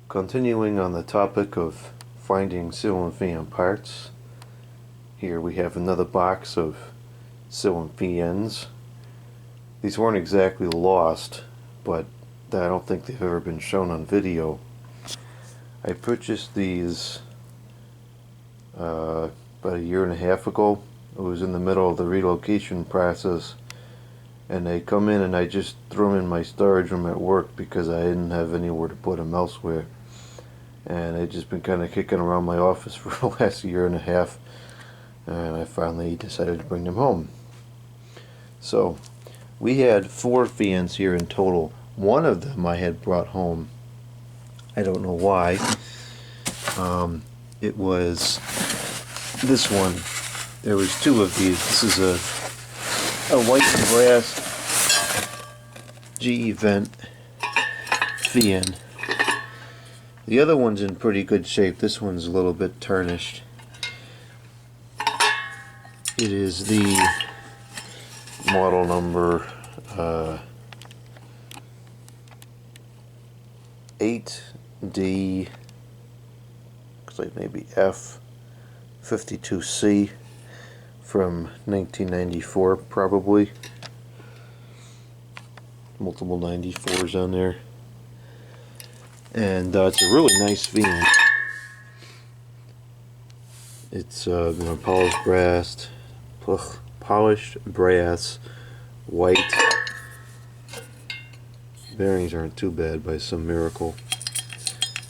Continuing on the topic of finding ceiling fan parts, here we have another box of ceiling fans. These weren't exactly lost, but I don't think they've ever been shown on video. I purchased these about a year and a half ago. It was in the middle of the relocation process, and they come in and I just threw them in my storage room at work because I didn't have anywhere to put them elsewhere. And they've just been kind of kicking around my office for the last year and a half, and I finally decided to bring them home. So we had 4 fans here in total. One of them I had brought home. I don't know why. It was this one. There was 2 of these. This is a white and brass GE vent fan. The other one's in pretty good shape. This one's a little bit tarnished. It is the model number 8D, looks like maybe F52C from 1994 probably. Multiple 94s on there. And it's a really nice fan. It's polished brass, white. Bearings aren't too bad by some miracle.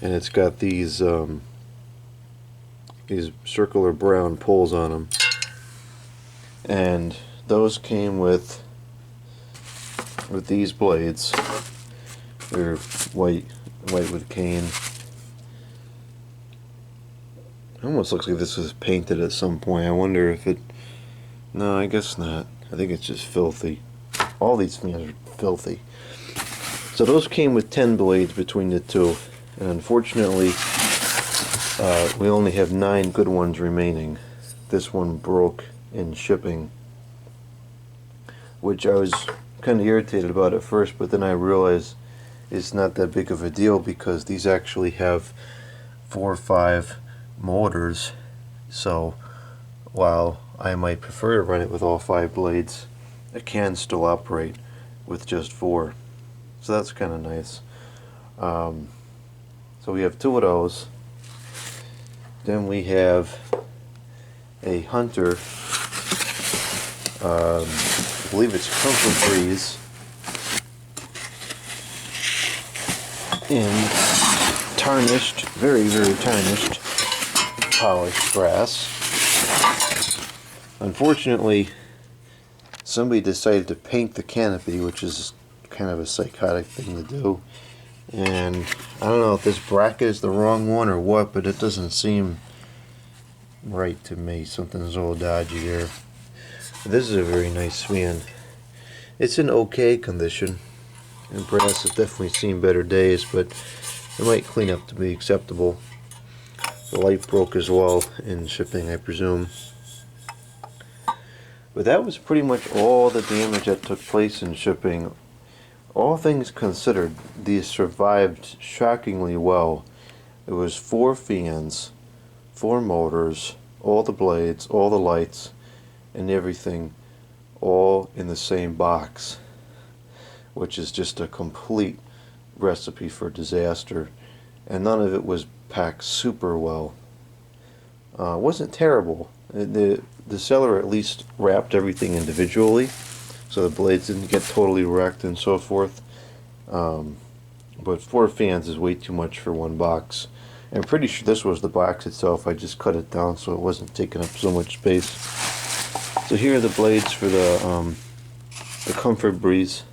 And it's got these circular brown poles on them. And those came with these blades. They're white with cane. It almost looks like this was painted at some point. I wonder if it... No, I guess not. I think it's just filthy. All these fans are filthy. So those came with 10 blades between the 2. And unfortunately, we only have 9 good ones remaining. This one broke in shipping, which I was kind of irritated about at first, but then I realized it's not that big of a deal because these actually have 4 or 5 motors. So while I might prefer to run it with all 5 blades, it can still operate with just 4. So that's kind of nice. So we have 2 of those. Then we have a Hunter, I believe it's Comfort Breeze, in tarnished, very, very tarnished, polished brass. Unfortunately, somebody decided to paint the canopy, which is kind of a psychotic thing to do. And I don't know if this bracket is the wrong one or what, but it doesn't seem right to me. Something's a little dodgy here. This is a very nice fan. It's in okay condition. And brass has definitely seen better days, but it might clean up to be acceptable. The light broke as well in shipping, I presume. But that was pretty much all the damage that took place in shipping. All things considered, these survived shockingly well. It was 4 fans, 4 motors, all the blades, all the lights, and everything, all in the same box, which is just a complete recipe for disaster. And none of it was packed super well. It wasn't terrible. The seller at least wrapped everything individually, so the blades didn't get totally wrecked and so forth. But 4 fans is way too much for one box. I'm pretty sure this was the box itself. I just cut it down so it wasn't taking up so much space. So here are the blades for the Comfort Breeze.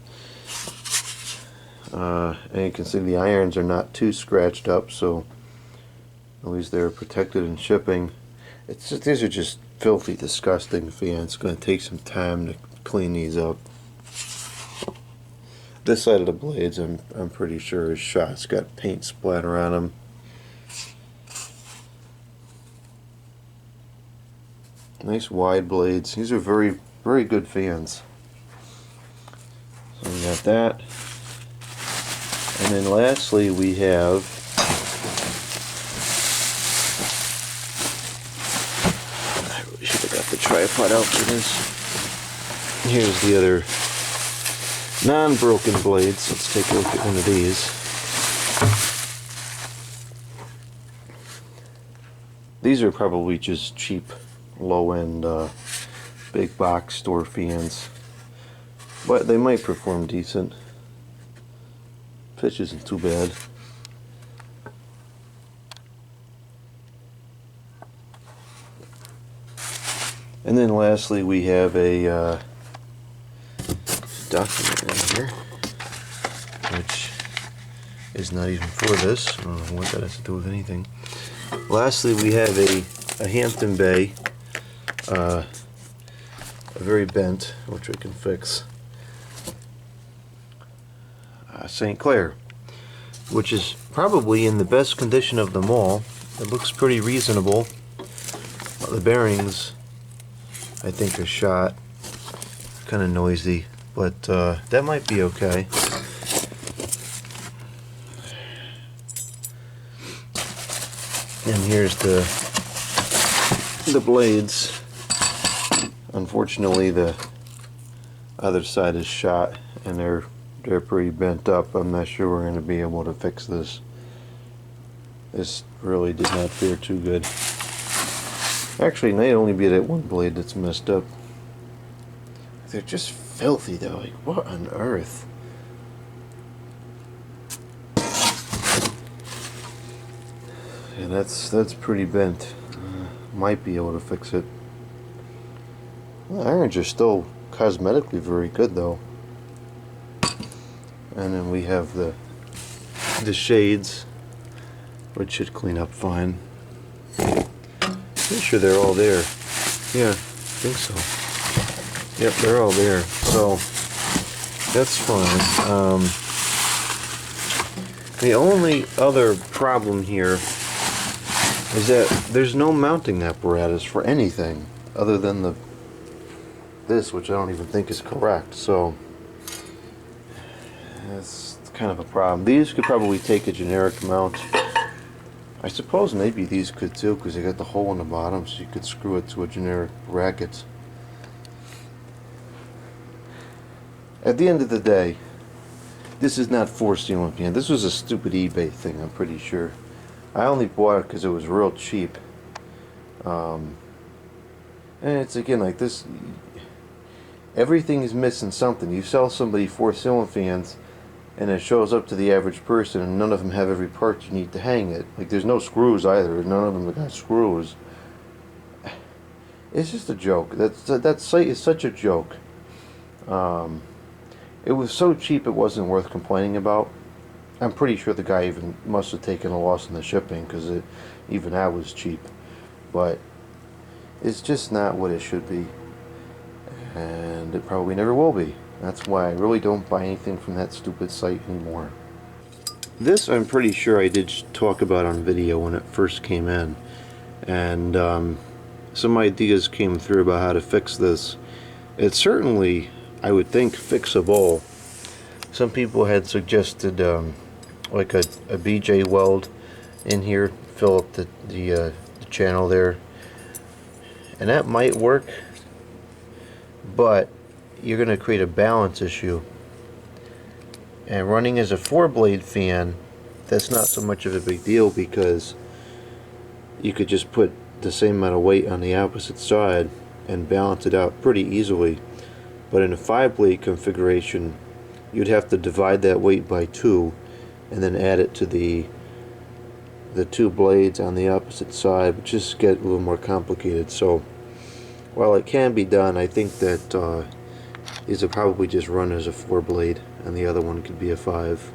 And you can see the irons are not too scratched up, so at least they're protected in shipping. It's just, these are just filthy, disgusting fans. It's going to take some time to clean these up. This side of the blades, I'm pretty sure is shot. It's got paint splatter on them. Nice wide blades. These are very, very good fans. So we got that. And then lastly we have tripod out for this. Here's the other non-broken blades. Let's take a look at one of these. These are probably just cheap, low-end, big box store fans, but they might perform decent. Pitch isn't too bad. And then lastly, we have a document in here, which is not even for this. I don't know what that has to do with anything. Lastly, we have a Hampton Bay, a very bent, which we can fix, St. Clair, which is probably in the best condition of them all. It looks pretty reasonable. The bearings, I think, are shot. Kind of noisy, but that might be okay. And here's the blades. Unfortunately, the other side is shot, and they're pretty bent up. I'm not sure we're going to be able to fix this. This really did not fare too good. Actually, it might only be that one blade that's messed up. They're just filthy though. Like, what on earth? Yeah, that's pretty bent. Might be able to fix it. The irons are still cosmetically very good though. And then we have the shades, which should clean up fine. Pretty sure they're all there. Yeah, I think so. Yep, they're all there. So that's fine. The only other problem here is that there's no mounting apparatus for anything other than this, which I don't even think is correct. So that's kind of a problem. These could probably take a generic mount. I suppose maybe these could too, because they got the hole in the bottom, so you could screw it to a generic bracket. At the end of the day, this is not for ceiling fan. This was a stupid eBay thing, I'm pretty sure. I only bought it because it was real cheap. And it's again like this. Everything is missing something. You sell somebody 4 ceiling fans, and it shows up to the average person, and none of them have every part you need to hang it. Like, there's no screws either. None of them have got screws. It's just a joke. That site is such a joke. It was so cheap it wasn't worth complaining about. I'm pretty sure the guy even must have taken a loss in the shipping, because even that was cheap. But it's just not what it should be, and it probably never will be. That's why I really don't buy anything from that stupid site anymore. This I'm pretty sure I did talk about on video when it first came in, and some ideas came through about how to fix this. It's certainly, I would think, fixable. Some people had suggested like a BJ weld in here, fill up the channel there, and that might work, but you're going to create a balance issue. And running as a 4-blade fan, that's not so much of a big deal, because you could just put the same amount of weight on the opposite side and balance it out pretty easily. But in a 5-blade configuration, you'd have to divide that weight by 2 and then add it to the 2 blades on the opposite side, which just get a little more complicated. So while it can be done, I think that these will probably just run as a 4-blade, and the other one could be a 5.